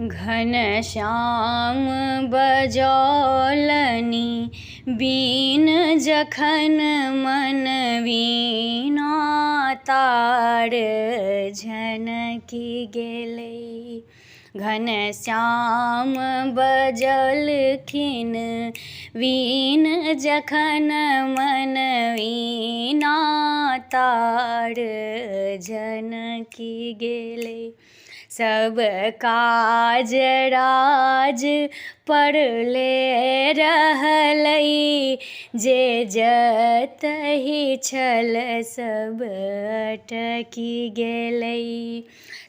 Ghanshyam बजौलनि bean जखन मन वीणा तार झनकि गेलै। घनश्याम बजौलखिन बीन जखन मन वीणा तार झनकि गेलै। सब काज राज पड़ले रहलै, जे जतहि छल सब अटकि गेलै।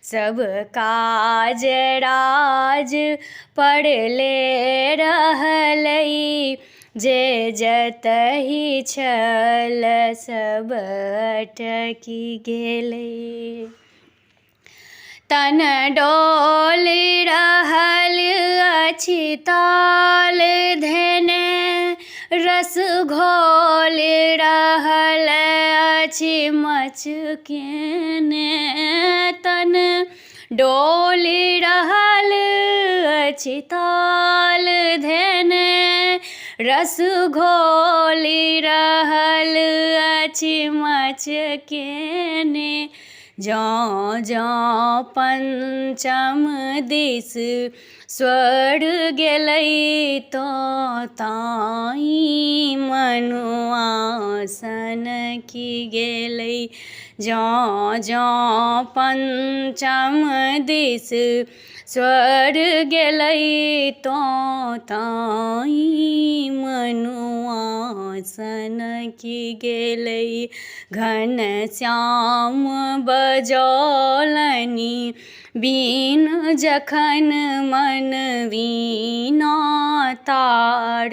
सब काज राज पड़ले रहलै, जे जतहि छल सब अटकि गेलै। तन डोलि रहल अछि ताल धेने, रस घोलि रहल अछि मचकेने। तन डोलि रहल अछि ताल धेने, रस घोलि रहल अछि मचकेने। जँ जँ पंचम दिस स्वर गेलै, तँ ताहि मनुआ सनकि गेलै। जँ जँ पंचम दिस स्वर गेलै, तँ ताहि मनुआ सनकि गेलै। घनश्याम बजौलनि बीन जखन मन वीणा तार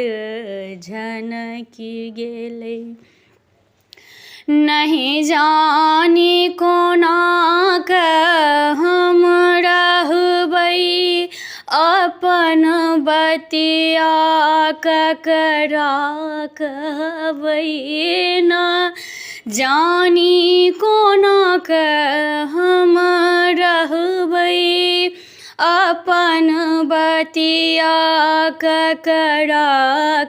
झनकि गेलै। नहि जानि कोना कऽ हम रहबै, अपन बतिया ककरा कहबै। न जानि कोना कऽ हम रहबै, अपन बतिया ककरा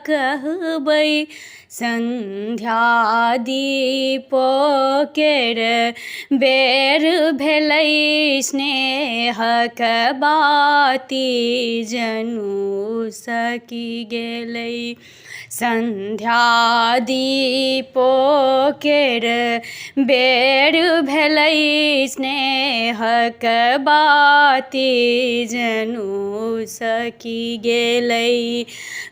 कहबै। संध्या दीपो केर बेर भेलै, स्नेहक बाती जनुसकि गेलै। संध्या दीपो केर बेर भेलै, स्नेहक बाती जनुसकि गेलै।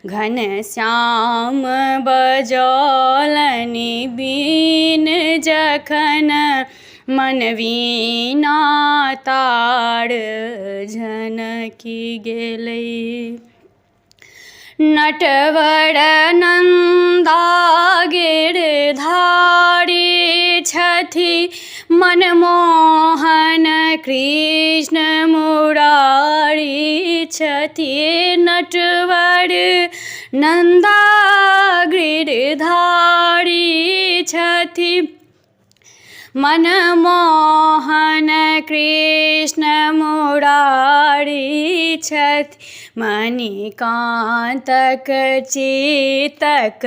घनश्याम बजौलनि बीन जखन मन वीणा तार झनकि गेलै। नटवर नंदा गिरधारी छथि, मनमोहन कृष्ण मुरारी छथि। नटवर नंदा गिरधारी छथि, मनमोहन कृष्ण मुरारी छथि। मणिकान्तक चितक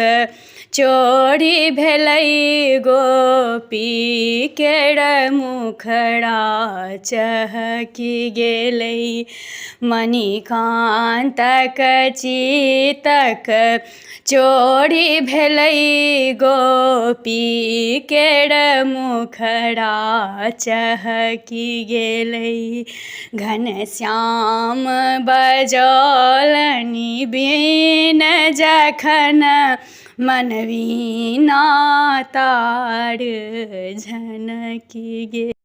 चोरी भेलै, गोपी केर मुखड़ा चहकि गेलै। मणिकान्तक चितक चोरी भेलै, गोपी केर मुखड़ा चहकि गेलै। घनश्याम बजौलनि बीन जखन मन वीणा तार झनकि गेलै।